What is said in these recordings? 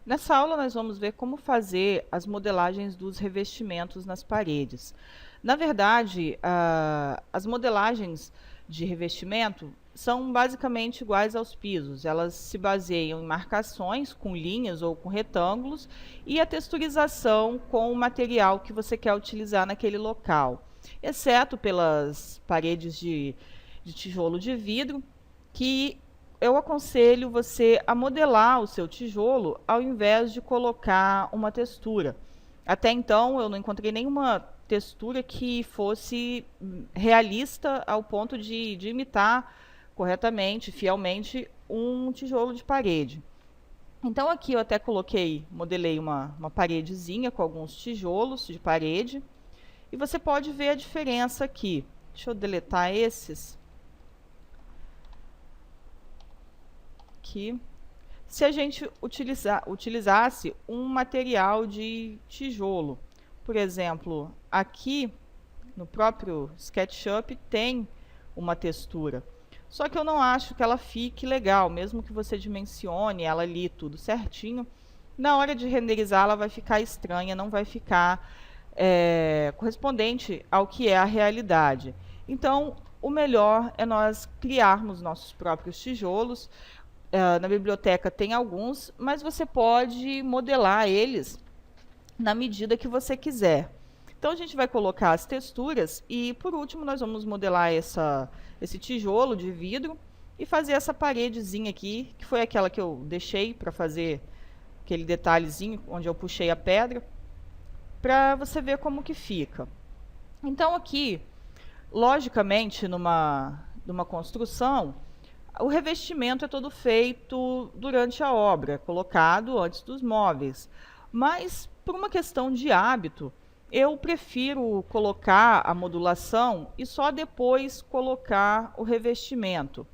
Nessa aula nós vamos ver como fazer as modelagens dos revestimentos nas paredes. Na verdade, as modelagens de revestimento são basicamente iguais aos pisos. Elas se baseiam em marcações com linhas ou com retângulos e a texturização com o material que você quer utilizar naquele local, exceto pelas paredes de tijolo de vidro, que eu aconselho você a modelar o seu tijolo ao invés de colocar uma textura. Até então, eu não encontrei nenhuma textura que fosse realista ao ponto de imitar corretamente, fielmente, um tijolo de parede. Então aqui eu até modelei uma paredezinha com alguns tijolos de parede, e você pode ver a diferença aqui. Deixa eu deletar esses. Aqui. Se a gente utilizasse um material de tijolo, por exemplo, aqui no próprio SketchUp tem uma textura, só que eu não acho que ela fique legal, mesmo que você dimensione ela ali tudo certinho, na hora de renderizar ela vai ficar estranha, não vai ficar correspondente ao que é a realidade. Então, o melhor é nós criarmos nossos próprios tijolos. Na biblioteca tem alguns, mas você pode modelar eles na medida que você quiser. Então a gente vai colocar as texturas e, por último, nós vamos modelar esse tijolo de vidro e fazer essa paredezinha aqui, que foi aquela que eu deixei para fazer aquele detalhezinho onde eu puxei a pedra, para você ver como que fica. Então aqui, logicamente, numa construção, o revestimento é todo feito durante a obra, colocado antes dos móveis. Mas, por uma questão de hábito, eu prefiro colocar a modulação e só depois colocar o revestimento.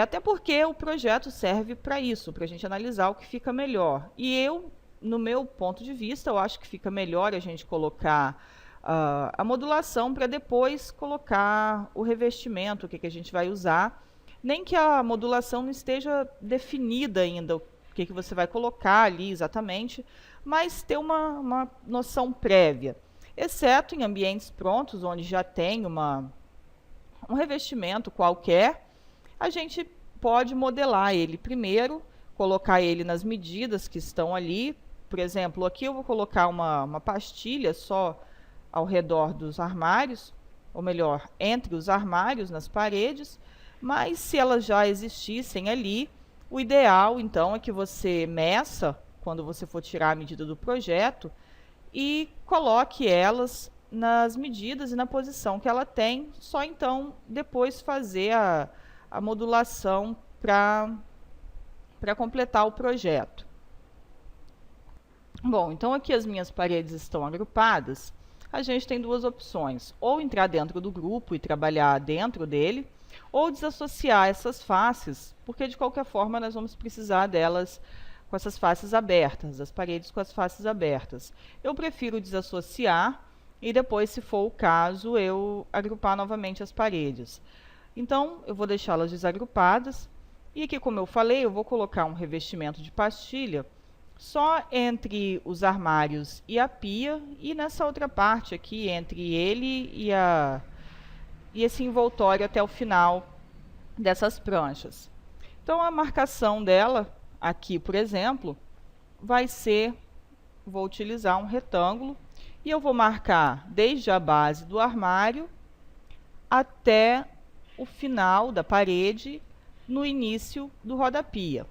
Até porque o projeto serve para isso, para a gente analisar o que fica melhor. E eu, no meu ponto de vista, eu acho que fica melhor a gente colocar a modulação para depois colocar o revestimento, o que a gente vai usar. Nem que a modulação não esteja definida ainda, o que você vai colocar ali exatamente, mas ter uma noção prévia. Exceto em ambientes prontos, onde já tem um revestimento qualquer, a gente pode modelar ele primeiro, colocar ele nas medidas que estão ali. Por exemplo, aqui eu vou colocar uma pastilha só ao redor dos armários, ou melhor, entre os armários, nas paredes. Mas se elas já existissem ali, o ideal então é que você meça, quando você for tirar a medida do projeto, e coloque elas nas medidas e na posição que ela tem, só então depois fazer a modulação para completar o projeto. Bom, então aqui as minhas paredes estão agrupadas. A gente tem duas opções: ou entrar dentro do grupo e trabalhar dentro dele, ou desassociar essas faces, porque de qualquer forma nós vamos precisar delas com essas faces abertas, as paredes com as faces abertas. Eu prefiro desassociar e depois, se for o caso, eu agrupar novamente as paredes. Então, eu vou deixá-las desagrupadas. E aqui, como eu falei, eu vou colocar um revestimento de pastilha só entre os armários e a pia, e nessa outra parte aqui, entre ele e esse envoltório até o final dessas pranchas. Então, a marcação dela, aqui, por exemplo, vai ser, vou utilizar um retângulo, e eu vou marcar desde a base do armário até o final da parede, no início do rodapia.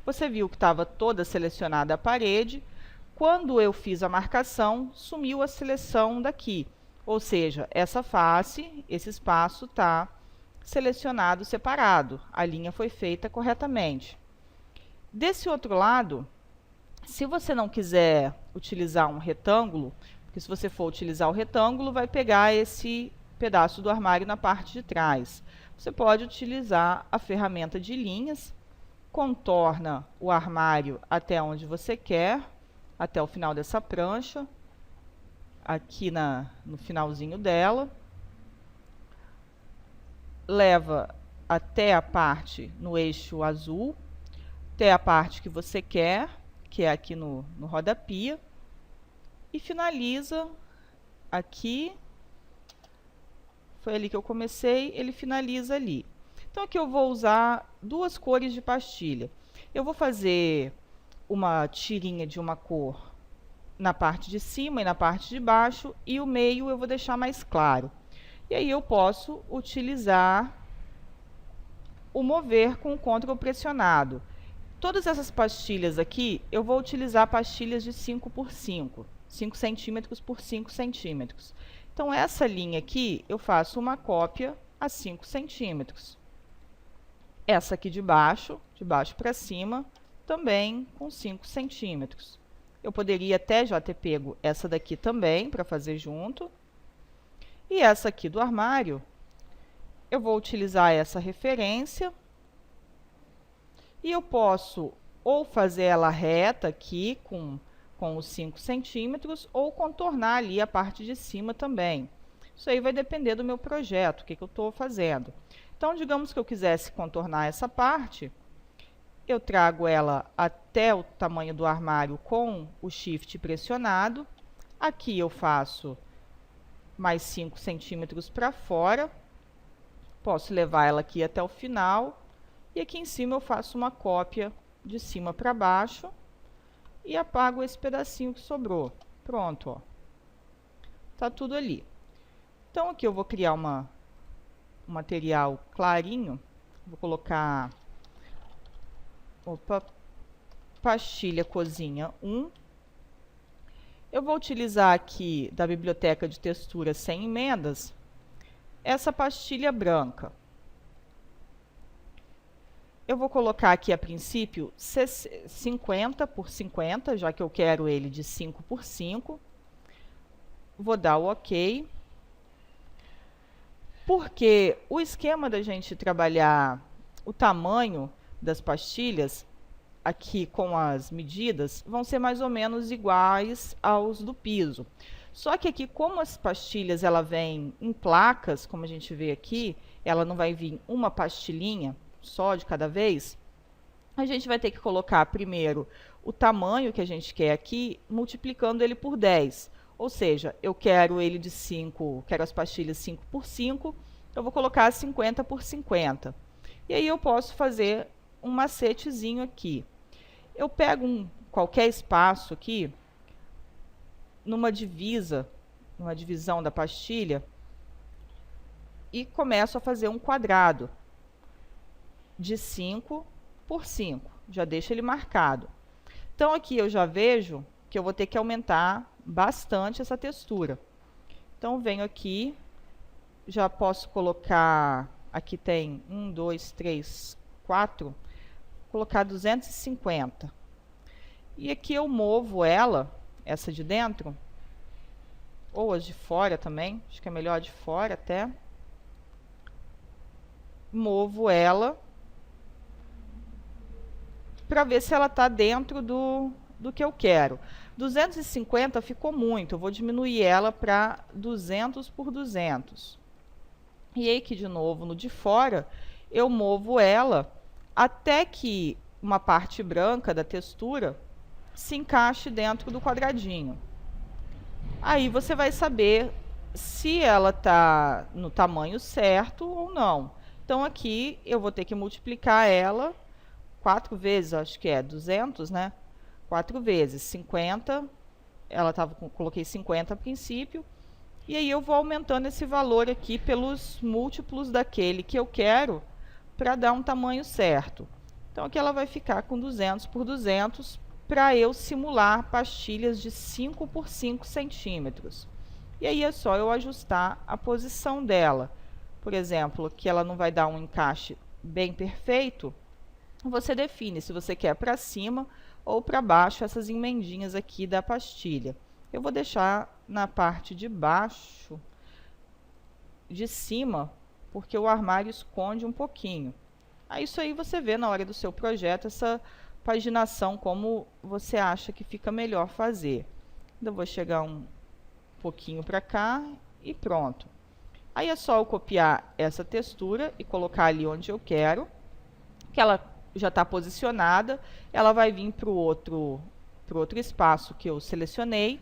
Você viu que estava toda selecionada a parede. Quando eu fiz a marcação, sumiu a seleção daqui. Ou seja, essa face, esse espaço está selecionado separado. A linha foi feita corretamente. Desse outro lado, se você não quiser utilizar um retângulo, porque se você for utilizar o retângulo, vai pegar esse pedaço do armário na parte de trás. Você pode utilizar a ferramenta de linhas, contorna o armário até onde você quer, até o final dessa prancha, aqui no finalzinho dela, leva até a parte no eixo azul, até a parte que você quer, que é aqui no rodapia, e finaliza aqui. Foi ali que eu comecei, ele finaliza ali. Então aqui eu vou usar duas cores de pastilha. Eu vou fazer uma tirinha de uma cor na parte de cima e na parte de baixo, e o meio eu vou deixar mais claro. E aí eu posso utilizar o mover com o Ctrl pressionado. Todas essas pastilhas aqui, eu vou utilizar pastilhas de 5 por 5, 5 centímetros por 5 centímetros. Então, essa linha aqui, eu faço uma cópia a 5 centímetros. Essa aqui de baixo para cima, também com 5 centímetros. Eu poderia até já ter pego essa daqui também, para fazer junto. E essa aqui do armário, eu vou utilizar essa referência. E eu posso ou fazer ela reta aqui com os 5 centímetros, ou contornar ali a parte de cima também. Isso aí vai depender do meu projeto, o que eu estou fazendo. Então, digamos que eu quisesse contornar essa parte, eu trago ela até o tamanho do armário com o Shift pressionado. Aqui eu faço mais 5 centímetros para fora. Posso levar ela aqui até o final. E aqui em cima eu faço uma cópia de cima para baixo e apago esse pedacinho que sobrou. Pronto, ó. Tá tudo ali. Então aqui eu vou criar um material clarinho. Vou colocar pastilha cozinha 1. Eu vou utilizar aqui da biblioteca de textura sem emendas essa pastilha branca. Eu vou colocar aqui a princípio 50 por 50, já que eu quero ele de 5 por 5. Vou dar o OK. Porque o esquema da gente trabalhar o tamanho das pastilhas aqui com as medidas vão ser mais ou menos iguais aos do piso. Só que aqui, como as pastilhas ela vem em placas, como a gente vê aqui, ela não vai vir uma pastilhinha só de cada vez, a gente vai ter que colocar primeiro o tamanho que a gente quer aqui, multiplicando ele por 10. Ou seja, eu quero ele de 5, quero as pastilhas 5 por 5, eu vou colocar 50 por 50. E aí eu posso fazer um macetezinho aqui. Eu pego qualquer espaço aqui, numa divisão da pastilha, e começo a fazer um quadrado de 5 por 5. Já deixo ele marcado. Então, aqui eu já vejo que eu vou ter que aumentar bastante essa textura. Então, venho aqui, já posso colocar, aqui tem 1, 2, 3, 4, colocar 250. E aqui eu movo ela, essa de dentro, ou as de fora também, acho que é melhor de fora até. Movo ela para ver se ela está dentro do que eu quero. 250 ficou muito, eu vou diminuir ela para 200 por 200. E aí aqui de novo no de fora, eu movo ela até que uma parte branca da textura se encaixe dentro do quadradinho. Aí você vai saber se ela está no tamanho certo ou não. Então aqui eu vou ter que multiplicar ela 4 vezes, acho que é 200, né? 4 vezes 50, coloquei 50 a princípio, e aí eu vou aumentando esse valor aqui pelos múltiplos daquele que eu quero para dar um tamanho certo. Então aqui ela vai ficar com 200 por 200 para eu simular pastilhas de 5 por 5 centímetros. E aí é só eu ajustar a posição dela. Por exemplo, que ela não vai dar um encaixe bem perfeito, você define se você quer para cima ou para baixo essas emendinhas aqui da pastilha. Eu vou deixar na parte de baixo, de cima, porque o armário esconde um pouquinho. Aí isso aí você vê na hora do seu projeto, essa paginação, como você acha que fica melhor fazer. Então, eu vou chegar um pouquinho para cá e pronto. Aí é só eu copiar essa textura e colocar ali onde eu quero, que ela já está posicionada, ela vai vir para o outro para outro espaço que eu selecionei,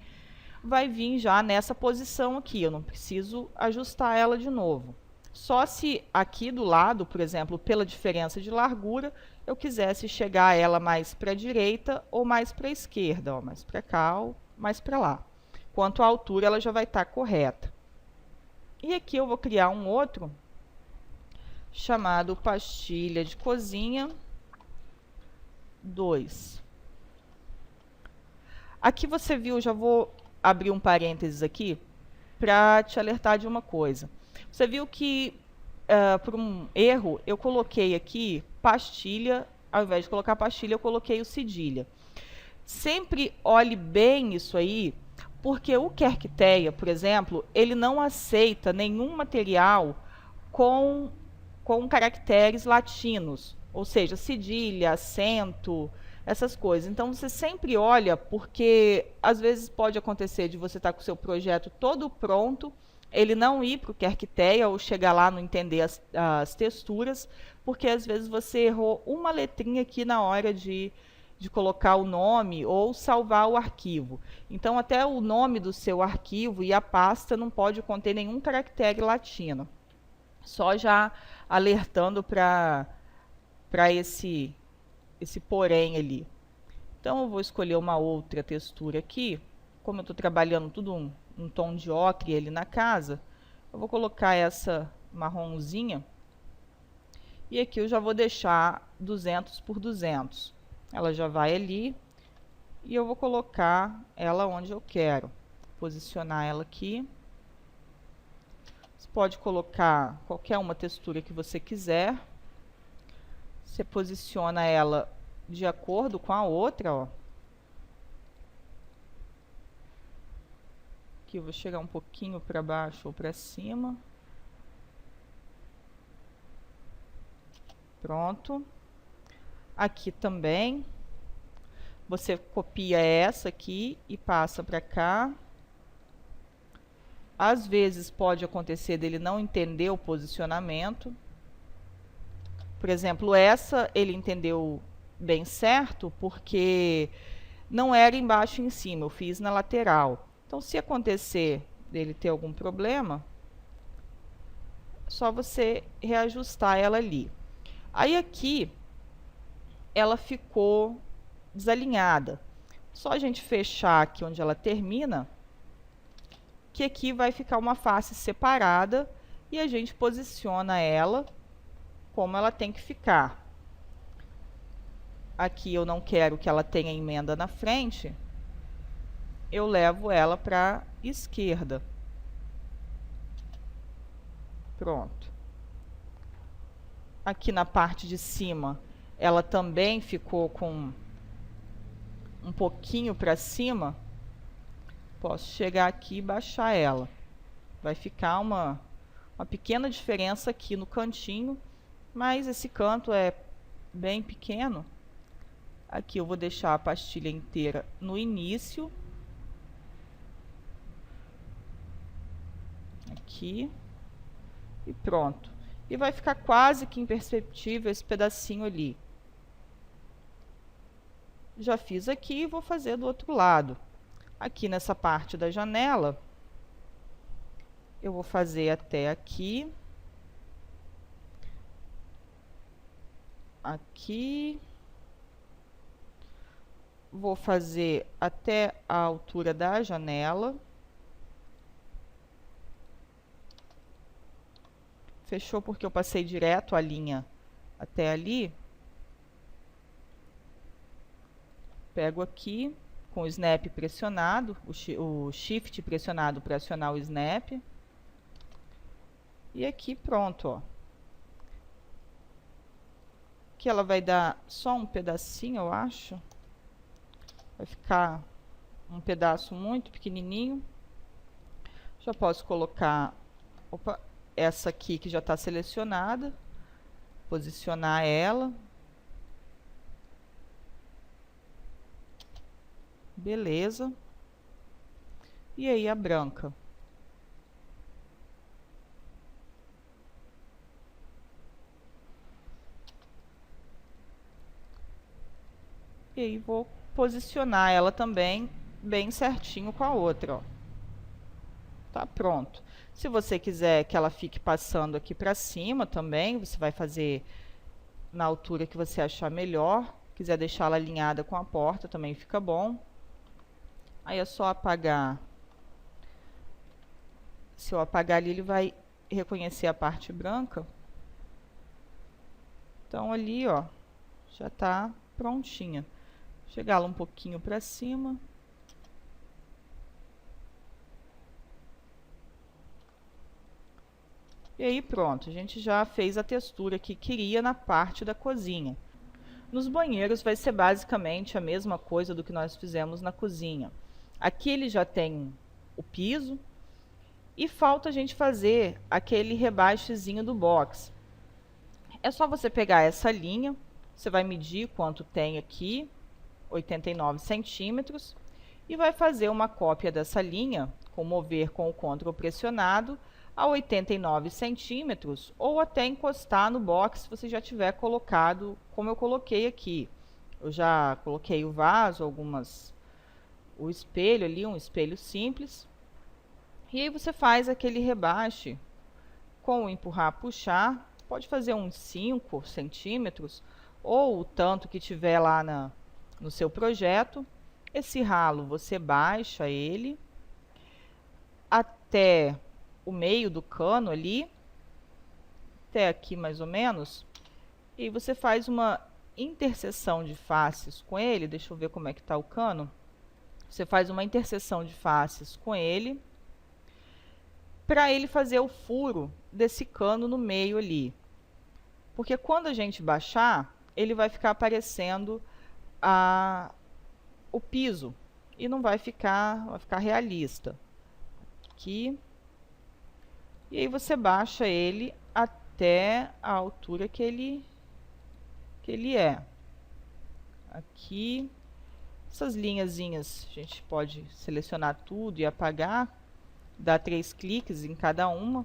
vai vir já nessa posição aqui, eu não preciso ajustar ela de novo. Só se aqui do lado, por exemplo, pela diferença de largura, eu quisesse chegar ela mais para a direita ou mais para a esquerda, ó, mais para cá ou mais para lá. Quanto à altura, ela já vai estar correta. E aqui eu vou criar um outro, chamado pastilha de cozinha 2. Aqui você viu, já vou abrir um parênteses aqui, para te alertar de uma coisa. Você viu que, por um erro, eu coloquei aqui pastilha, ao invés de colocar pastilha, eu coloquei o cedilha. Sempre olhe bem isso aí, porque o Querquiteia, por exemplo, ele não aceita nenhum material com caracteres latinos, ou seja, cedilha, acento, essas coisas. Então você sempre olha, porque às vezes pode acontecer de você estar com o seu projeto todo pronto, ele não ir para o Querquiteia ou chegar lá não entender as texturas, porque às vezes você errou uma letrinha aqui na hora de colocar o nome ou salvar o arquivo. Então até o nome do seu arquivo e a pasta não pode conter nenhum caractere latino. Só já alertando para esse porém ali. Então eu vou escolher uma outra textura aqui. Como eu estou trabalhando tudo um tom de ocre ali na casa, eu vou colocar essa marronzinha. E aqui eu já vou deixar 200 por 200. Ela já vai ali. E eu vou colocar ela onde eu quero. Posicionar ela aqui. Você pode colocar qualquer uma textura que você quiser. Você posiciona ela de acordo com a outra, ó. Aqui eu vou chegar um pouquinho para baixo ou para cima. Pronto. Aqui também. Você copia essa aqui e passa para cá. Às vezes pode acontecer dele não entender o posicionamento. Por exemplo, essa ele entendeu bem certo, porque não era embaixo e em cima, eu fiz na lateral. Então, se acontecer dele ter algum problema, é só você reajustar ela ali. Aí aqui, ela ficou desalinhada. Só a gente fechar aqui onde ela termina, que aqui vai ficar uma face separada e a gente posiciona ela como ela tem que ficar. Aqui eu não quero que ela tenha emenda na frente, eu levo ela para a esquerda. Pronto. Aqui na parte de cima, ela também ficou com um pouquinho para cima. Posso chegar aqui e baixar ela. Vai ficar uma pequena diferença aqui no cantinho, mas esse canto é bem pequeno. Aqui eu vou deixar a pastilha inteira no início. Aqui. E pronto. E vai ficar quase que imperceptível esse pedacinho ali. Já fiz aqui e vou fazer do outro lado. Aqui nessa parte da janela, eu vou fazer até aqui. Aqui. Vou fazer até a altura da janela. Fechou porque eu passei direto a linha até ali. Pego aqui com o snap pressionado, o shift pressionado para acionar o snap. E aqui pronto, ó. Aqui ela vai dar só um pedacinho, eu acho. Vai ficar um pedaço muito pequenininho. Já posso colocar, opa, essa aqui que já está selecionada. Posicionar ela. Beleza. E aí a branca. E aí vou posicionar ela também bem certinho com a outra, ó. Tá pronto. Se você quiser que ela fique passando aqui para cima também, você vai fazer na altura que você achar melhor. Quiser deixar ela alinhada com a porta, também fica bom. Aí é só apagar. Se eu apagar ali, ele vai reconhecer a parte branca. Então ali, ó, já tá prontinha. Chegar ela um pouquinho para cima. E aí pronto, a gente já fez a textura que queria na parte da cozinha. Nos banheiros vai ser basicamente a mesma coisa do que nós fizemos na cozinha. Aqui ele já tem o piso e falta a gente fazer aquele rebaixezinho do box. É só você pegar essa linha, você vai medir quanto tem aqui, 89 centímetros, e vai fazer uma cópia dessa linha, com mover com o Ctrl pressionado, a 89 centímetros, ou até encostar no box se você já tiver colocado, como eu coloquei aqui. Eu já coloquei o vaso, o espelho ali, um espelho simples. E aí você faz aquele rebaixe com o empurrar, puxar, pode fazer uns 5 centímetros, ou o tanto que tiver lá no seu projeto. Esse ralo você baixa ele até o meio do cano ali, até aqui mais ou menos, e você faz uma interseção de faces com ele. Deixa eu ver como é que está o cano. Você faz uma interseção de faces com ele, para ele fazer o furo desse cano no meio ali. Porque quando a gente baixar, ele vai ficar aparecendo o piso, e não vai ficar realista. Aqui. E aí você baixa ele até a altura que ele é. Aqui, essas linhazinhas, a gente pode selecionar tudo e apagar, dar 3 cliques em cada uma.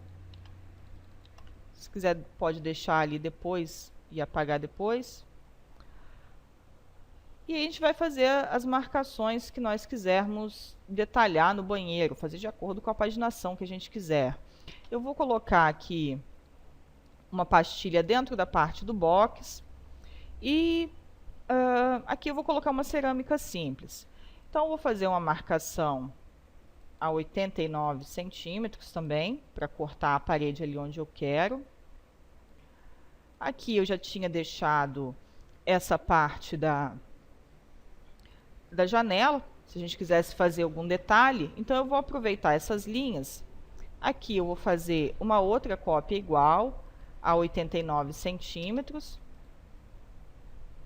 Se quiser, pode deixar ali depois e apagar depois. E a gente vai fazer as marcações que nós quisermos detalhar no banheiro, fazer de acordo com a paginação que a gente quiser. Eu vou colocar aqui uma pastilha dentro da parte do box e aqui eu vou colocar uma cerâmica simples. Então, eu vou fazer uma marcação a 89 centímetros também, para cortar a parede ali onde eu quero. Aqui eu já tinha deixado essa parte da janela, se a gente quisesse fazer algum detalhe. Então, eu vou aproveitar essas linhas. Aqui eu vou fazer uma outra cópia igual a 89 centímetros.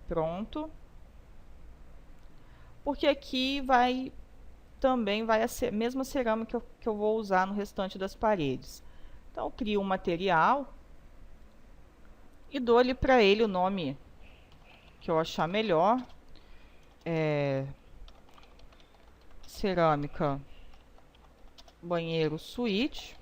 Pronto. Porque aqui também vai a mesma cerâmica que eu vou usar no restante das paredes. Então, eu crio um material e dou-lhe para ele o nome que eu achar melhor. Cerâmica banheiro suíte.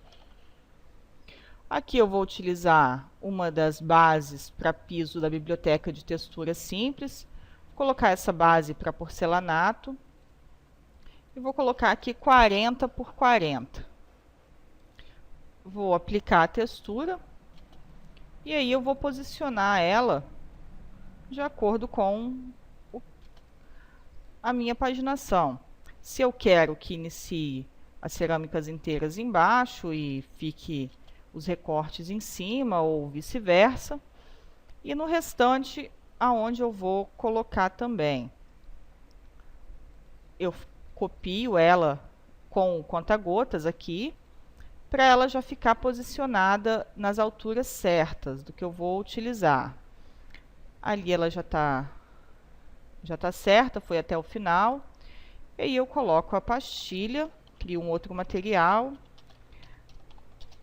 Aqui eu vou utilizar uma das bases para piso da biblioteca de textura simples. Vou colocar essa base para porcelanato. E vou colocar aqui 40 por 40. Vou aplicar a textura. E aí eu vou posicionar ela de acordo com a minha paginação. Se eu quero que inicie as cerâmicas inteiras embaixo e fique os recortes em cima, ou vice-versa. E no restante, aonde eu vou colocar também. Eu copio ela com o conta-gotas aqui, para ela já ficar posicionada nas alturas certas do que eu vou utilizar. Ali ela já tá certa, foi até o final. E aí eu coloco a pastilha, crio um outro material,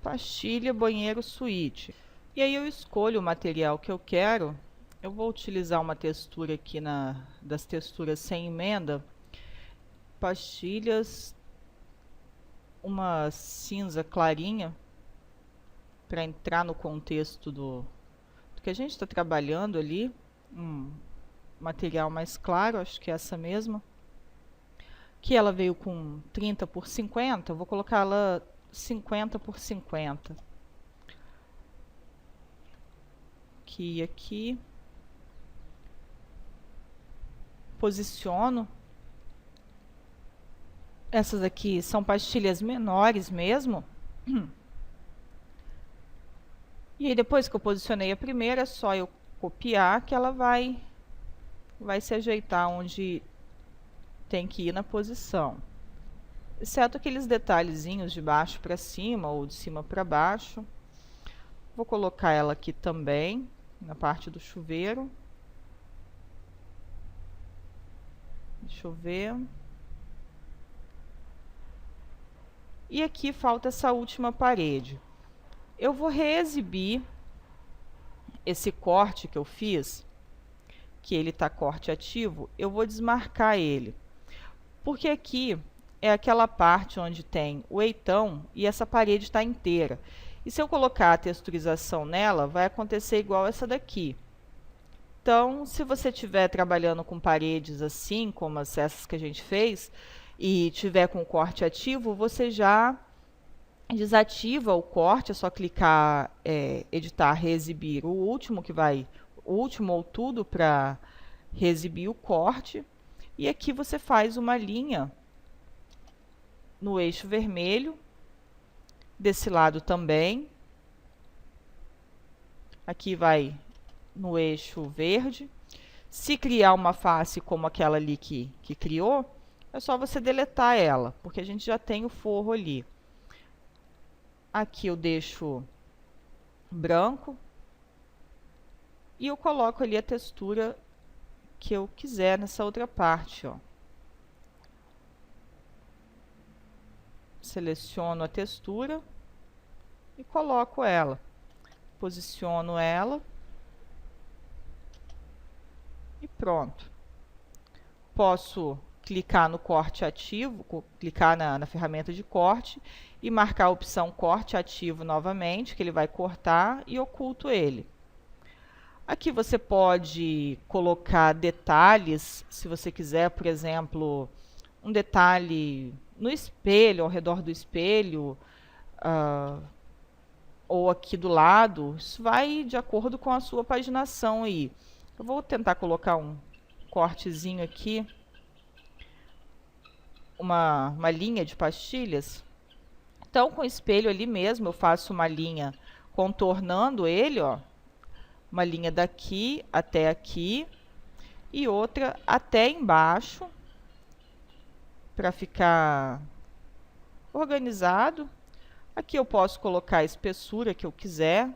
pastilha banheiro suíte. E aí eu escolho o material que eu quero. Eu vou utilizar uma textura aqui das texturas sem emenda. Pastilhas, uma cinza clarinha, para entrar no contexto do que a gente está trabalhando ali. material mais claro, acho que é essa mesma. Que ela veio com 30 por 50, eu vou colocar ela 50 por 50. Aqui. Posiciono. Essas aqui são pastilhas menores mesmo. E aí depois que eu posicionei a primeira, é só eu copiar que ela vai se ajeitar onde tem que ir na posição. Exceto aqueles detalhezinhos de baixo para cima ou de cima para baixo. Vou colocar ela aqui também, na parte do chuveiro. Deixa eu ver. E aqui falta essa última parede. Eu vou reexibir esse corte que eu fiz, que ele está corte ativo, eu vou desmarcar ele. Porque aqui é aquela parte onde tem o eitão e essa parede está inteira. E se eu colocar a texturização nela, vai acontecer igual essa daqui. Então, se você estiver trabalhando com paredes assim, como essas que a gente fez, e tiver com corte ativo, você já desativa o corte, é só clicar, editar, reexibir o último ou tudo para reexibir o corte. E aqui você faz uma linha no eixo vermelho, desse lado também. Aqui vai no eixo verde. Se criar uma face como aquela ali que criou, é só você deletar ela, porque a gente já tem o forro ali. Aqui eu deixo branco e eu coloco ali a textura que eu quiser nessa outra parte, ó. Seleciono a textura e coloco ela. Posiciono ela e pronto. Posso clicar no corte ativo, clicar na ferramenta de corte e marcar a opção corte ativo novamente, que ele vai cortar, e oculto ele. Aqui você pode colocar detalhes, se você quiser, por exemplo, um detalhe no espelho, ao redor do espelho, ou aqui do lado. Isso vai de acordo com a sua paginação aí. Eu vou tentar colocar um cortezinho aqui, uma linha de pastilhas. Então, com o espelho ali mesmo, eu faço uma linha contornando ele, ó. Uma linha daqui até aqui e outra até embaixo, para ficar organizado. Aqui eu posso colocar a espessura que eu quiser.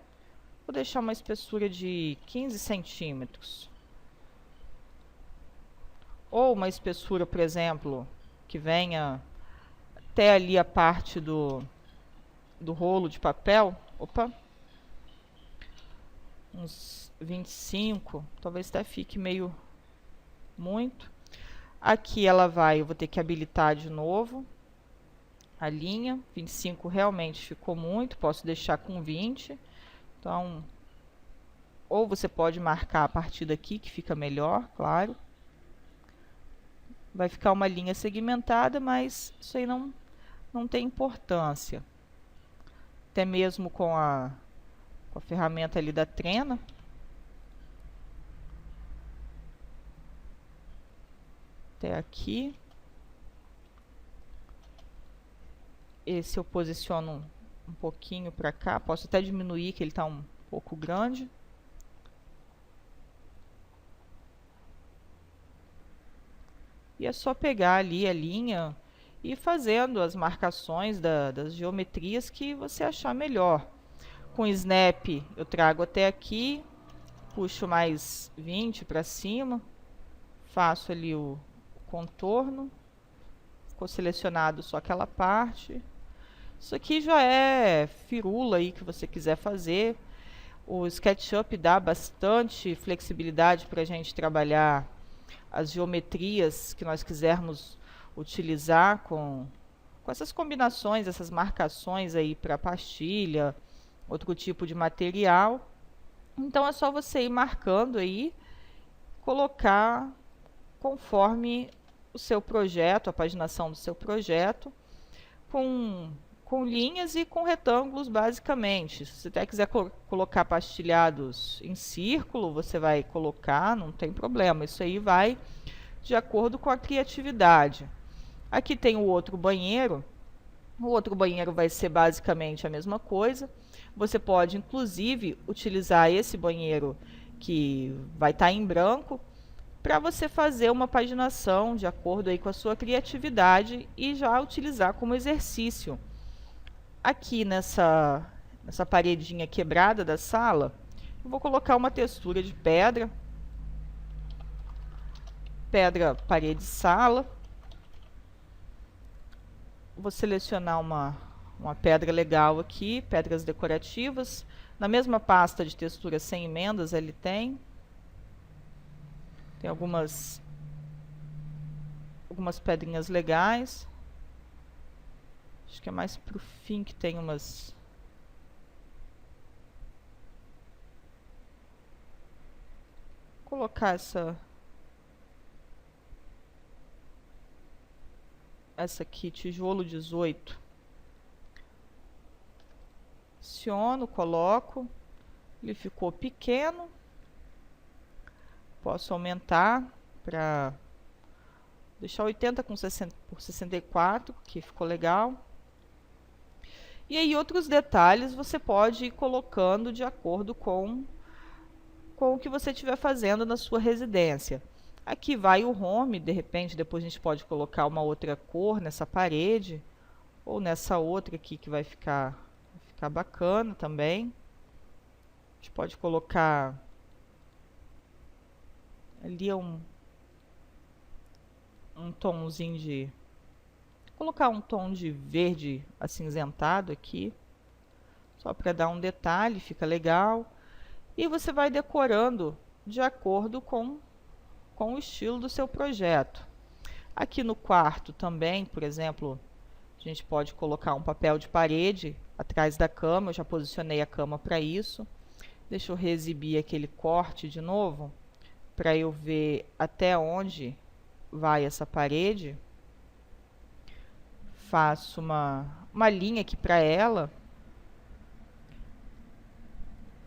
Vou deixar uma espessura de 15 centímetros. Ou uma espessura, por exemplo, que venha até ali a parte do rolo de papel. Opa! Uns 25, talvez até fique meio muito. Aqui ela eu vou ter que habilitar de novo a linha. 25 realmente ficou muito, posso deixar com 20. Então, ou você pode marcar a partir daqui, que fica melhor, claro. Vai ficar uma linha segmentada, mas isso aí não tem importância. Até mesmo com a ferramenta ali da trena. Até aqui. Esse eu posiciono um pouquinho para cá. Posso até diminuir, que ele está um pouco grande. E é só pegar ali a linha e ir fazendo as marcações das geometrias que você achar melhor. Com snap eu trago até aqui, puxo mais 20 para cima, faço ali o contorno, ficou selecionado só aquela parte. Isso aqui já é firula aí que você quiser fazer. O SketchUp dá bastante flexibilidade para a gente trabalhar as geometrias que nós quisermos utilizar com essas combinações, essas marcações aí para pastilha, outro tipo de material. Então é só você ir marcando aí, colocar conforme o seu projeto, a paginação do seu projeto, com linhas e com retângulos, basicamente. Se você até quiser colocar pastilhados em círculo, você vai colocar, não tem problema. Isso aí vai de acordo com a criatividade. Aqui tem o outro banheiro. O outro banheiro vai ser basicamente a mesma coisa. Você pode, inclusive, utilizar esse banheiro que vai estar em branco para você fazer uma paginação de acordo aí com a sua criatividade e já utilizar como exercício. Aqui nessa paredinha quebrada da sala, eu vou colocar uma textura de pedra, parede sala. Vou selecionar uma pedra legal aqui, pedras decorativas. Na mesma pasta de textura sem emendas, ele tem algumas pedrinhas legais. Acho que é mais pro fim que tem umas. Vou colocar essa aqui, tijolo 18. Aciono, coloco. Ele ficou pequeno. Posso aumentar para deixar 80 com 60 por 64, que ficou legal. E aí outros detalhes você pode ir colocando de acordo com o que você estiver fazendo na sua residência. Aqui vai o home, de repente depois a gente pode colocar uma outra cor nessa parede, ou nessa outra aqui que vai ficar bacana também. A gente pode colocar ali um tomzinho de... colocar um tom de verde acinzentado aqui, só para dar um detalhe, fica legal. E você vai decorando de acordo com o estilo do seu projeto. Aqui no quarto também, por exemplo, a gente pode colocar um papel de parede atrás da cama. Eu já posicionei a cama para isso. Deixa eu reexibir aquele corte de novo, para eu ver até onde vai essa parede. Faço uma linha aqui para ela.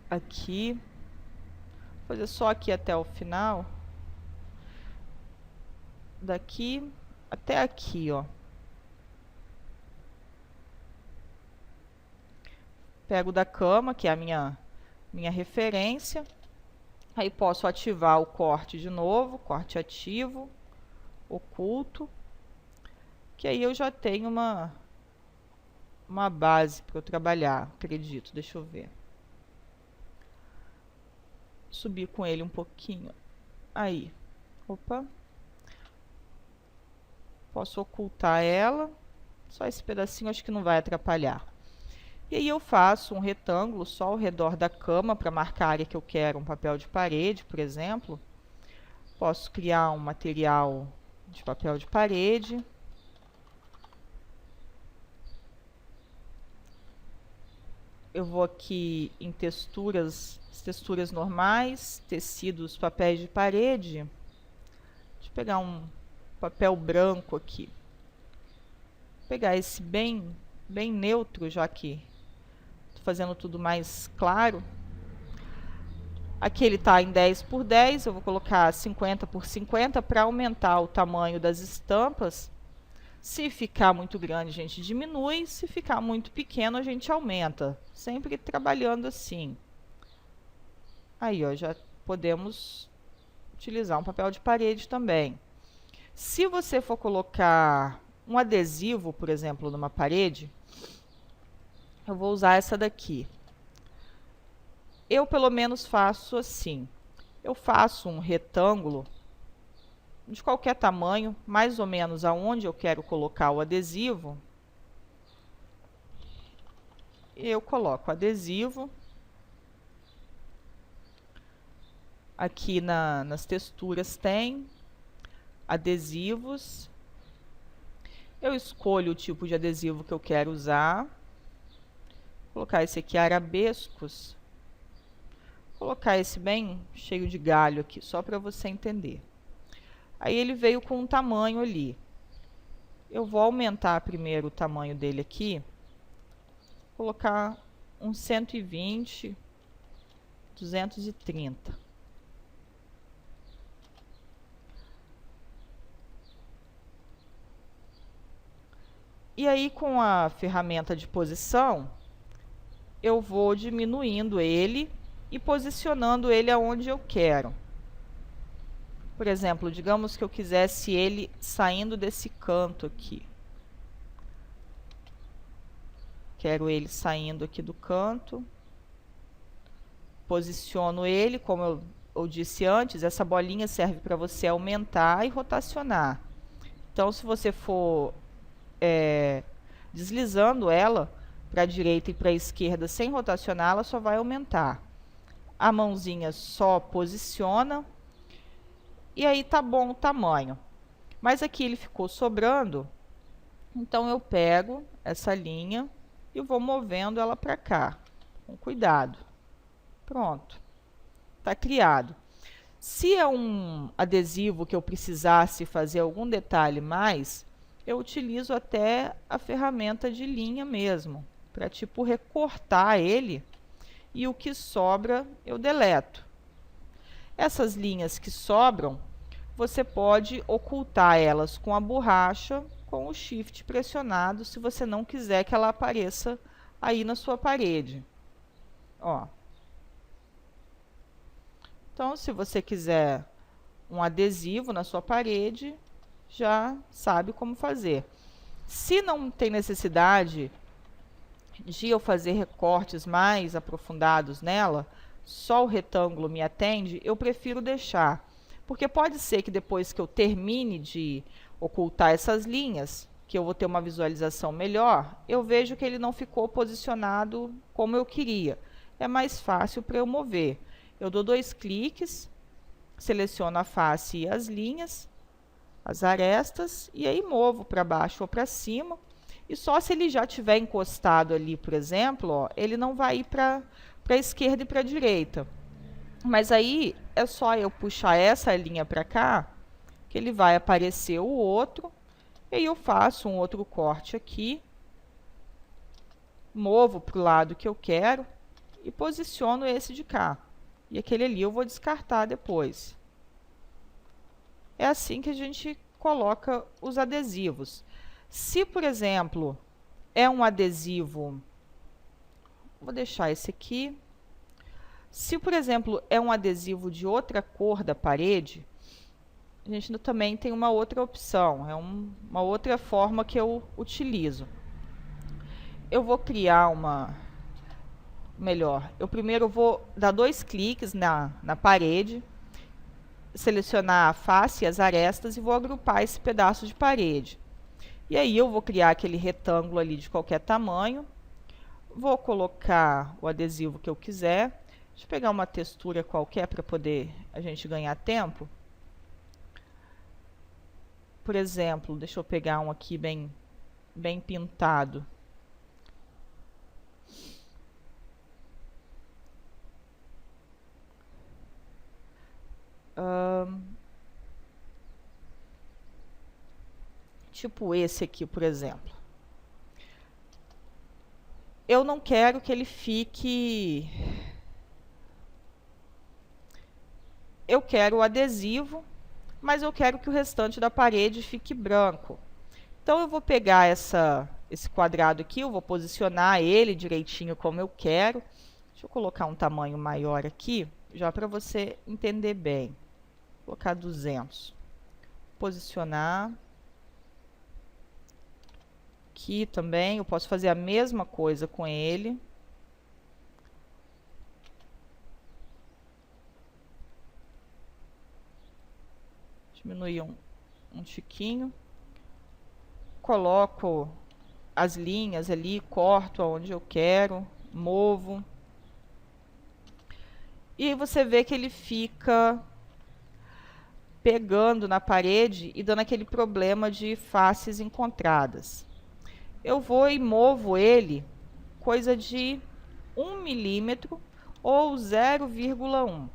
Aqui. Vou fazer só aqui até o final. Daqui até aqui, ó. Pego da cama, que é a minha referência. Aí posso ativar o corte de novo, corte ativo, oculto, que aí eu já tenho uma base para eu trabalhar, acredito. Deixa eu ver. Subir com ele um pouquinho. Aí. Opa. Posso ocultar ela. Só esse pedacinho acho que não vai atrapalhar. E aí eu faço um retângulo só ao redor da cama para marcar a área que eu quero, um papel de parede, por exemplo. Posso criar um material de papel de parede. Eu vou aqui em texturas normais, tecidos, papéis de parede. Deixa eu pegar um papel branco aqui. Vou pegar esse bem neutro, já que estou fazendo tudo mais claro. Aqui ele está em 10 por 10, eu vou colocar 50 por 50 para aumentar o tamanho das estampas. Se ficar muito grande, a gente diminui. Se ficar muito pequeno, a gente aumenta. Sempre trabalhando assim. Aí, ó, já podemos utilizar um papel de parede também. Se você for colocar um adesivo, por exemplo, numa parede, eu vou usar essa daqui. Eu, pelo menos, faço assim. Eu faço um retângulo de qualquer tamanho, mais ou menos aonde eu quero colocar o adesivo. Eu coloco o adesivo. Aqui nas texturas tem adesivos. Eu escolho o tipo de adesivo que eu quero usar. Vou colocar esse aqui, arabescos. Vou colocar esse bem cheio de galho aqui, só para você entender. Aí ele veio com um tamanho ali. Eu vou aumentar primeiro o tamanho dele aqui, colocar uns 120, 230. E aí, com a ferramenta de posição, eu vou diminuindo ele e posicionando ele aonde eu quero. Por exemplo, digamos que eu quisesse ele saindo desse canto aqui. Quero ele saindo aqui do canto. Posiciono ele, como eu disse antes, essa bolinha serve para você aumentar e rotacionar. Então, se você for deslizando ela para a direita e para a esquerda sem rotacionar, ela só vai aumentar. A mãozinha só posiciona e aí tá bom o tamanho. Mas aqui ele ficou sobrando, então eu pego essa linha e vou movendo ela para cá, com cuidado. Pronto, tá criado. Se é um adesivo que eu precisasse fazer algum detalhe mais, eu utilizo até a ferramenta de linha mesmo, para tipo recortar ele, e o que sobra eu deleto. Essas linhas que sobram, você pode ocultar elas com a borracha, com o Shift pressionado, se você não quiser que ela apareça aí na sua parede. Ó. Então, se você quiser um adesivo na sua parede, já sabe como fazer. Se não tem necessidade de eu fazer recortes mais aprofundados nela, só o retângulo me atende, eu prefiro deixar. Porque pode ser que depois que eu termine de ocultar essas linhas, que eu vou ter uma visualização melhor, eu vejo que ele não ficou posicionado como eu queria. É mais fácil para eu mover. Eu dou 2 cliques, seleciono a face e as linhas, as arestas, e aí movo para baixo ou para cima. E só se ele já tiver encostado ali, por exemplo, ó, ele não vai ir para a esquerda e para a direita. Mas aí é só eu puxar essa linha para cá, que ele vai aparecer o outro, e aí eu faço um outro corte aqui, movo para o lado que eu quero e posiciono esse de cá. E aquele ali eu vou descartar depois. É assim que a gente coloca os adesivos. Se, por exemplo, é um adesivo, vou deixar esse aqui. Se, por exemplo, é um adesivo de outra cor da parede, a gente também tem uma outra opção, é uma outra forma que eu utilizo. Eu vou criar eu primeiro vou dar 2 cliques na parede, selecionar a face e as arestas e vou agrupar esse pedaço de parede. E aí eu vou criar aquele retângulo ali de qualquer tamanho, vou colocar o adesivo que eu quiser. Deixa eu pegar uma textura qualquer para poder a gente ganhar tempo. Por exemplo, deixa eu pegar um aqui bem pintado. Tipo esse aqui, por exemplo. Eu não quero que ele fique... Eu quero o adesivo, mas eu quero que o restante da parede fique branco. Então, eu vou pegar esse quadrado aqui, eu vou posicionar ele direitinho como eu quero. Deixa eu colocar um tamanho maior aqui, já para você entender bem. Vou colocar 200. Posicionar. Aqui também, eu posso fazer a mesma coisa com ele. Diminuir um tiquinho. Coloco as linhas ali, corto aonde eu quero, movo. E aí você vê que ele fica pegando na parede e dando aquele problema de faces encontradas. Eu vou e movo ele coisa de 1 milímetro ou 0,1,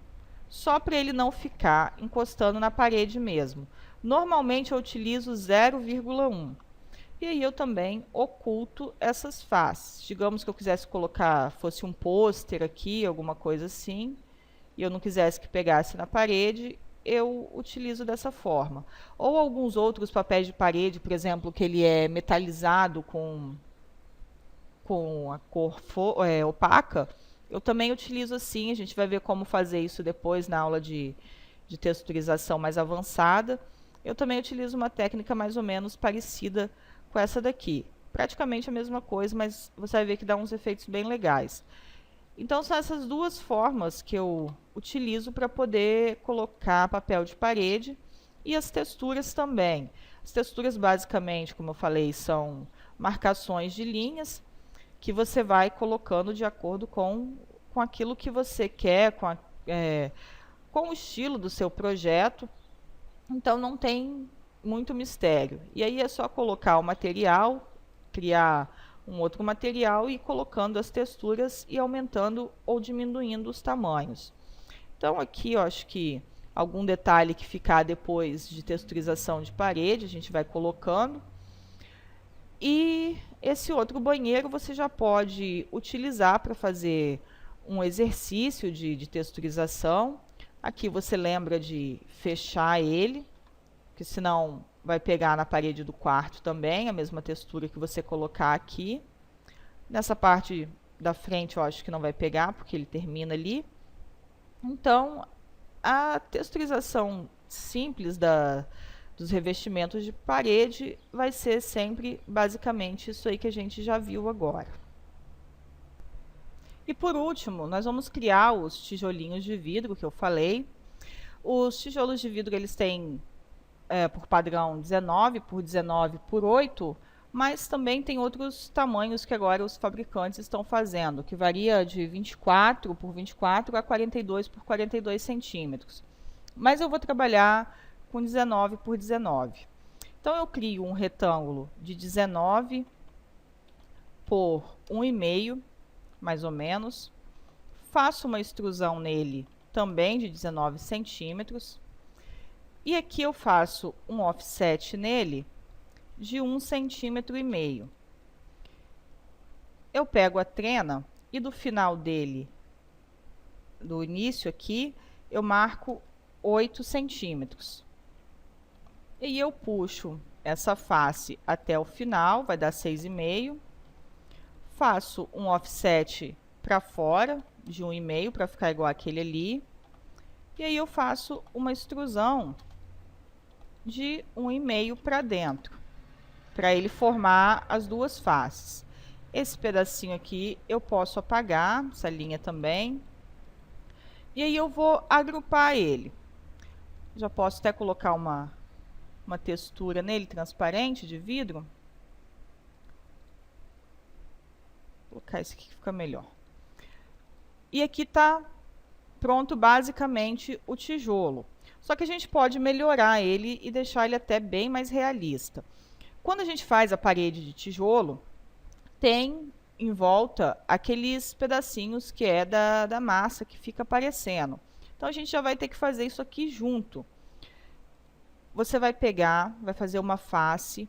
só para ele não ficar encostando na parede mesmo. Normalmente eu utilizo 0,1. E aí eu também oculto essas faces. Digamos que eu quisesse colocar, fosse um pôster aqui, alguma coisa assim, e eu não quisesse que pegasse na parede, eu utilizo dessa forma. Ou alguns outros papéis de parede, por exemplo, que ele é metalizado com a cor opaca, eu também utilizo assim. A gente vai ver como fazer isso depois na aula de texturização mais avançada. Eu também utilizo uma técnica mais ou menos parecida com essa daqui. Praticamente a mesma coisa, mas você vai ver que dá uns efeitos bem legais. Então, são essas duas formas que eu utilizo para poder colocar papel de parede, e as texturas também. As texturas, basicamente, como eu falei, são marcações de linhas que você vai colocando de acordo com aquilo que você quer, com o estilo do seu projeto. Então, não tem muito mistério. E aí é só colocar o material, criar um outro material e ir colocando as texturas e aumentando ou diminuindo os tamanhos. Então aqui eu acho que algum detalhe que ficar depois de texturização de parede, a gente vai colocando. E esse outro banheiro você já pode utilizar para fazer um exercício de texturização. Aqui você lembra de fechar ele, porque senão vai pegar na parede do quarto também, a mesma textura que você colocar aqui. Nessa parte da frente eu acho que não vai pegar, porque ele termina ali. Então, a texturização simples dos revestimentos de parede vai ser sempre, basicamente, isso aí que a gente já viu agora. E por último, nós vamos criar os tijolinhos de vidro que eu falei. Os tijolos de vidro, eles têm por padrão 19 por 19 por 8, mas também tem outros tamanhos que agora os fabricantes estão fazendo, que varia de 24 por 24 a 42 por 42 centímetros. Mas eu vou trabalhar com 19 por 19. Então eu crio um retângulo de 19 por 1,5, mais ou menos. Faço uma extrusão nele também de 19 centímetros. E aqui eu faço um offset nele de 1,5 centímetro. Eu pego a trena e do final dele, do início aqui, eu marco 8 centímetros. E eu puxo essa face até o final, vai dar 6,5. Faço um offset para fora de 1,5 para ficar igual aquele ali. E aí eu faço uma extrusão de 1,5 para dentro, para ele formar as duas faces. Esse pedacinho aqui eu posso apagar, essa linha também. E aí eu vou agrupar ele. Já posso até colocar uma textura nele, transparente, de vidro. Vou colocar esse aqui que fica melhor. E aqui está pronto basicamente o tijolo. Só que a gente pode melhorar ele e deixar ele até bem mais realista. Quando a gente faz a parede de tijolo, tem em volta aqueles pedacinhos que é da massa que fica aparecendo. Então a gente já vai ter que fazer isso aqui junto. Você vai pegar, vai fazer uma face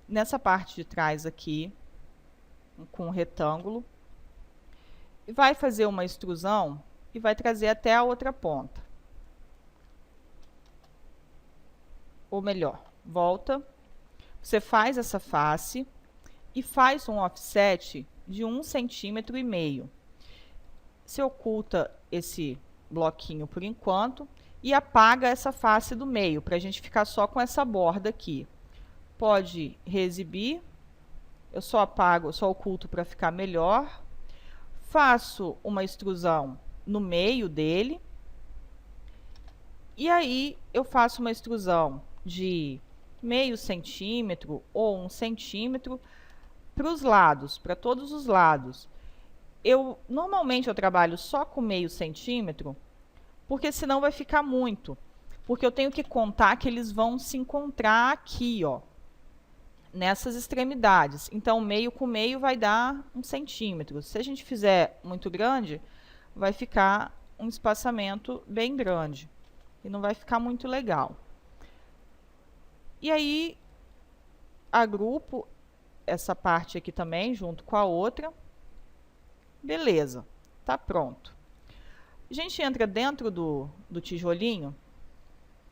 nessa parte de trás aqui, com um retângulo, e vai fazer uma extrusão e vai trazer até a outra ponta. Ou melhor, volta, você faz essa face e faz um offset de 1,5 centímetro. Você oculta esse bloquinho por enquanto e apaga essa face do meio, para a gente ficar só com essa borda aqui. Pode reexibir, eu só apago, só oculto para ficar melhor. Faço uma extrusão no meio dele. E aí eu faço uma extrusão de 0,5 centímetro ou 1 centímetro para os lados, para todos os lados. Normalmente eu trabalho só com 0,5 centímetro, porque senão vai ficar muito. Porque eu tenho que contar que eles vão se encontrar aqui, ó, nessas extremidades. Então, meio com meio vai dar 1 centímetro. Se a gente fizer muito grande, vai ficar um espaçamento bem grande e não vai ficar muito legal. E aí, agrupo essa parte aqui também junto com a outra. Beleza, tá pronto. A gente entra dentro do tijolinho,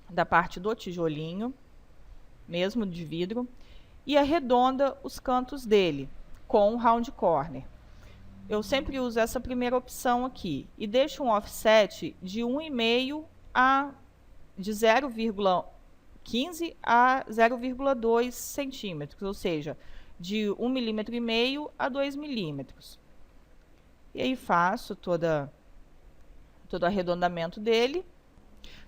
da parte do tijolinho, mesmo de vidro, e arredonda os cantos dele com round corner. Eu sempre uso essa primeira opção aqui e deixo um offset de 1,5 de 0,15 a 0,2 centímetros, ou seja, de 1,5 milímetro a 2 milímetros. E aí faço todo o arredondamento dele.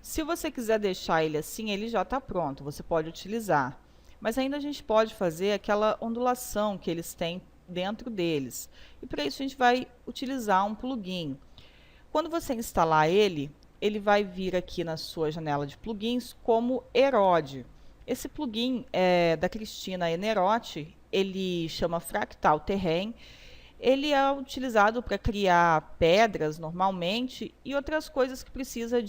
Se você quiser deixar ele assim, ele já está pronto, você pode utilizar. Mas ainda a gente pode fazer aquela ondulação que eles têm dentro deles. E para isso a gente vai utilizar um plugin. Quando você instalar ele, ele vai vir aqui na sua janela de plugins como Erode. Esse plugin é da Cristina Enerotti, ele chama Fractal Terrain. Ele é utilizado para criar pedras normalmente e outras coisas que precisa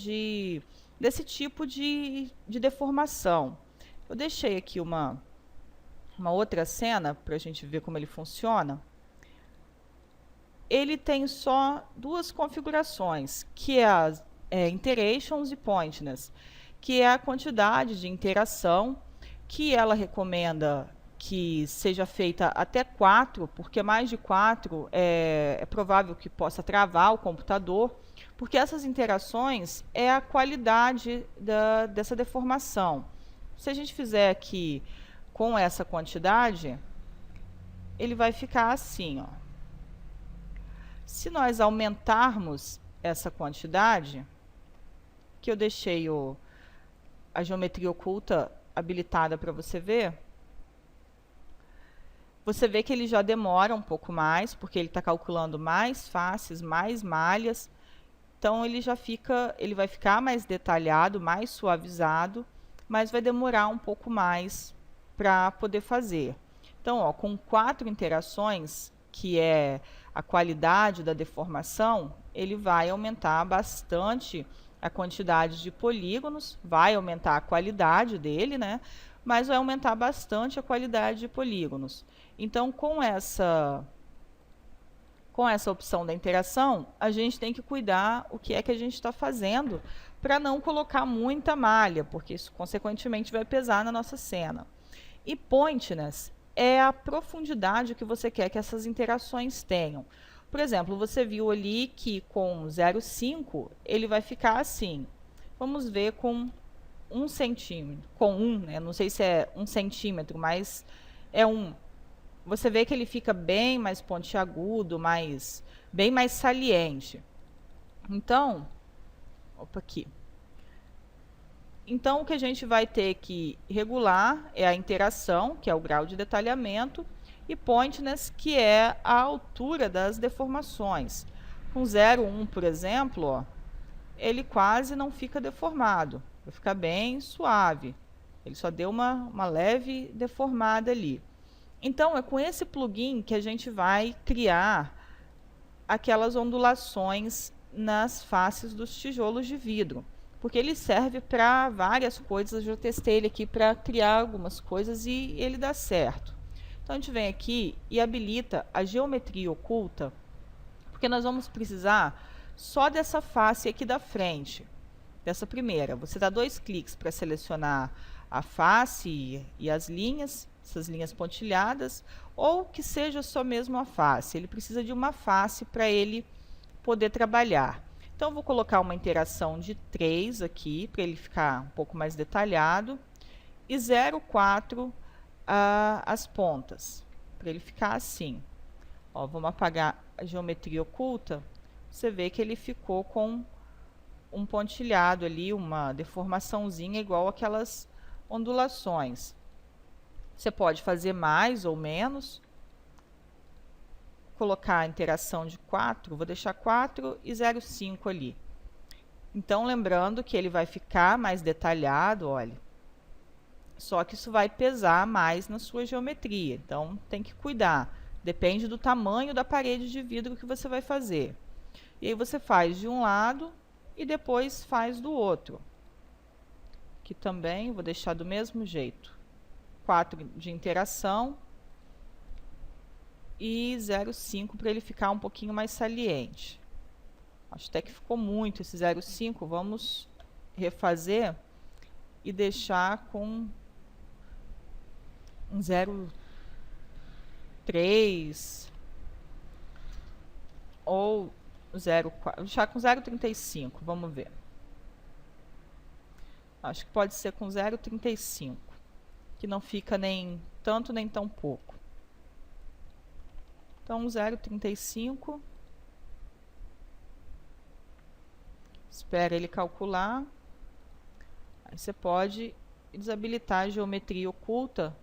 desse tipo de deformação. Eu deixei aqui uma outra cena para a gente ver como ele funciona. Ele tem só duas configurações, que é as Iterations e Pointness, que é a quantidade de interação que ela recomenda que seja feita até 4, porque mais de 4 é provável que possa travar o computador, porque essas interações é a qualidade dessa deformação. Se a gente fizer aqui com essa quantidade, ele vai ficar assim, ó. Se nós aumentarmos essa quantidade, que eu deixei a geometria oculta habilitada para você ver, você vê que ele já demora um pouco mais, porque ele está calculando mais faces, mais malhas. Então ele vai ficar mais detalhado, mais suavizado, mas vai demorar um pouco mais para poder fazer. Então, ó, com 4 interações, que é a qualidade da deformação, ele vai aumentar bastante a quantidade de polígonos, vai aumentar a qualidade dele, né? Mas vai aumentar bastante a qualidade de polígonos. Então, com essa opção da interação, a gente tem que cuidar o que é que a gente está fazendo para não colocar muita malha, porque isso, consequentemente, vai pesar na nossa cena. E pointness é a profundidade que você quer que essas interações tenham. Por exemplo, você viu ali que com 0,5 ele vai ficar assim. Vamos ver com 1 centímetro, com 1, né? Não sei se é 1 centímetro, mas é 1. Você vê que ele fica bem mais pontiagudo, bem mais saliente. Então, opa, aqui. Então, o que a gente vai ter que regular é a interação, que é o grau de detalhamento, e pointness, que é a altura das deformações. Com 0,1, por exemplo, ó, ele quase não fica deformado, vai ficar bem suave. Ele só deu uma leve deformada ali. Então, é com esse plugin que a gente vai criar aquelas ondulações nas faces dos tijolos de vidro, porque ele serve para várias coisas. Eu já testei ele aqui para criar algumas coisas e ele dá certo. Então, a gente vem aqui e habilita a geometria oculta, porque nós vamos precisar só dessa face aqui da frente, dessa primeira. Você dá 2 cliques para selecionar a face e as linhas, essas linhas pontilhadas, ou que seja só mesmo a face. Ele precisa de uma face para ele poder trabalhar. Então, vou colocar uma interação de 3 aqui, para ele ficar um pouco mais detalhado, e 0,4 as pontas, para ele ficar assim. Ó, vamos apagar a geometria oculta. Você vê que ele ficou com um pontilhado ali, uma deformaçãozinha igual aquelas ondulações. Você pode fazer mais ou menos. Colocar a interação de 4, vou deixar 4 e 0,5 ali. Então, lembrando que ele vai ficar mais detalhado, olha. Só que isso vai pesar mais na sua geometria, então tem que cuidar. Depende do tamanho da parede de vidro que você vai fazer. E aí você faz de um lado e depois faz do outro. Aqui também vou deixar do mesmo jeito. 4 de interação e 0,5 para ele ficar um pouquinho mais saliente. Acho até que ficou muito esse 0,5. Vamos refazer e deixar com um 0,3 ou 0,4. Deixar com 0,35. Vamos ver. Acho que pode ser com 0,35, que não fica nem tanto nem tão pouco. Então, 0,35. Espera ele calcular. Aí você pode desabilitar a geometria oculta.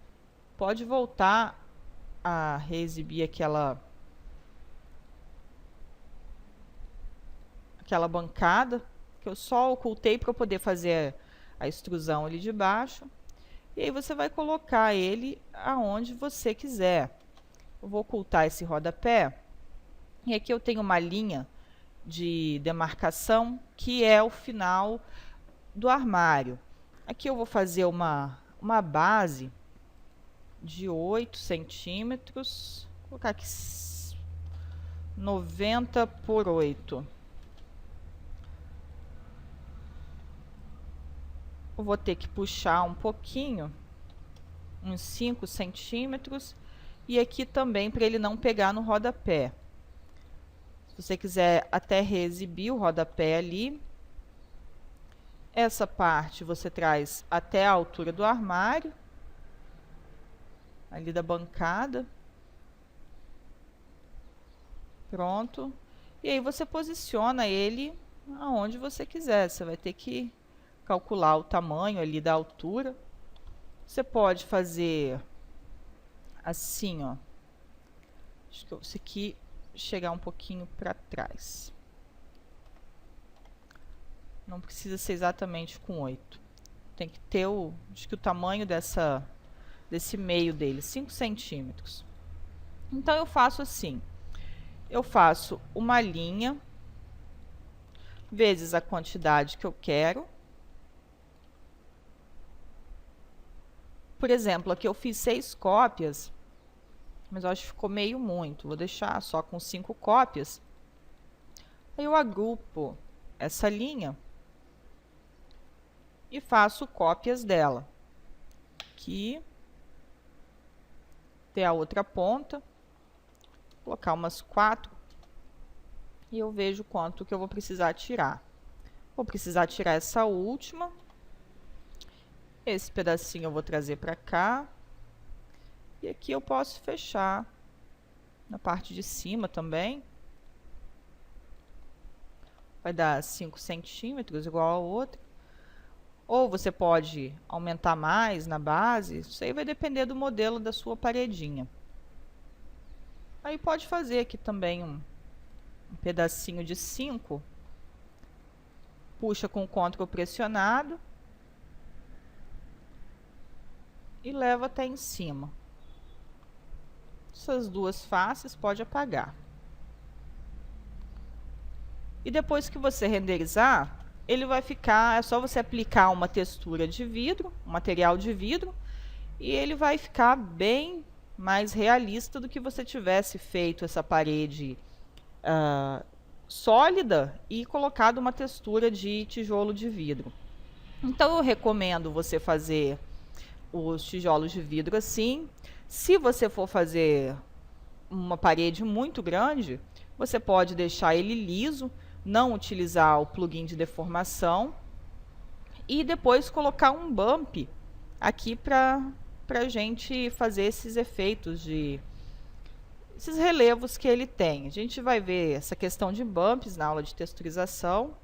Pode voltar a reexibir aquela bancada, que eu só ocultei para poder fazer a extrusão ali de baixo. E aí você vai colocar ele aonde você quiser. Eu vou ocultar esse rodapé. E aqui eu tenho uma linha de demarcação, que é o final do armário. Aqui eu vou fazer uma base de 8 centímetros. Vou colocar aqui 90 por 8. Eu vou ter que puxar um pouquinho, uns 5 centímetros. E aqui também para ele não pegar no rodapé. Se você quiser até reexibir o rodapé ali, essa parte você traz até a altura do armário, ali da bancada. Pronto. E aí você posiciona ele aonde você quiser. Você vai ter que calcular o tamanho ali da altura. Você pode fazer assim, ó. Acho que esse aqui chegar um pouquinho para trás. Não precisa ser exatamente com 8. Tem que ter acho que o tamanho desse meio dele, 5 centímetros. Então eu faço assim. Eu faço uma linha vezes a quantidade que eu quero. Por exemplo, aqui eu fiz 6 cópias, mas eu acho que ficou meio muito. Vou deixar só com 5 cópias. Aí eu agrupo essa linha e faço cópias dela. Aqui, até a outra ponta. Vou colocar umas 4 e eu vejo quanto que eu vou precisar tirar. Vou precisar tirar essa última. Esse pedacinho eu vou trazer para cá. E aqui eu posso fechar na parte de cima também. Vai dar 5 centímetros, igual ao outro. Ou você pode aumentar mais na base. Isso aí vai depender do modelo da sua paredinha. Aí pode fazer aqui também um pedacinho de 5. Puxa com o Ctrl pressionado. E leva até em cima. Essas duas faces pode apagar. E depois que você renderizar, ele vai ficar, é só você aplicar uma textura de vidro, um material de vidro, e ele vai ficar bem mais realista do que você tivesse feito essa parede sólida e colocado uma textura de tijolo de vidro. Então eu recomendo você fazer os tijolos de vidro assim. Se você for fazer uma parede muito grande, você pode deixar ele liso, não utilizar o plugin de deformação e depois colocar um bump aqui para a gente fazer esses efeitos esses relevos que ele tem. A gente vai ver essa questão de bumps na aula de texturização.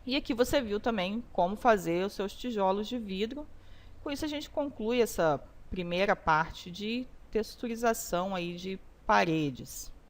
E aqui você viu também como fazer os seus tijolos de vidro. Com isso a gente conclui essa primeira parte de texturização aí de paredes.